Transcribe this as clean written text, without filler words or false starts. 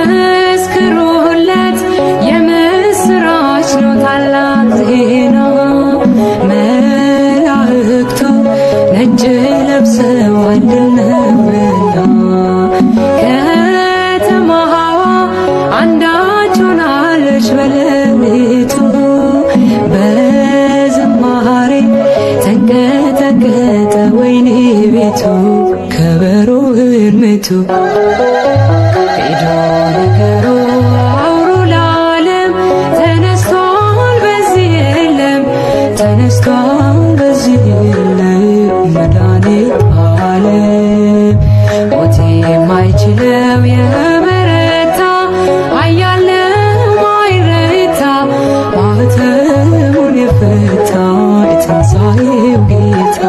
መስክሩለት የምስራች ነው ታላቅ ዜና። መላእክቱ ነጭ ለብሰዋል ድል ነውና ከተማዋ አንዳች ሆናለች በሌሊቱ። በዝማሬ ተንቀጠቀጠ ወይኔ ቤቱ ከበሮ እርምቱ ሄዶ ነገሩ አውሩ ለዓለም ተነስቷል በዚህ የለም ተነስቷል በዚህ የለም መድኃኔዓለም ሞት የማይችለው የበረታ ኃያል ነው አይረታ ማኅተሙን የፈታ የትንሣኤው ጌታ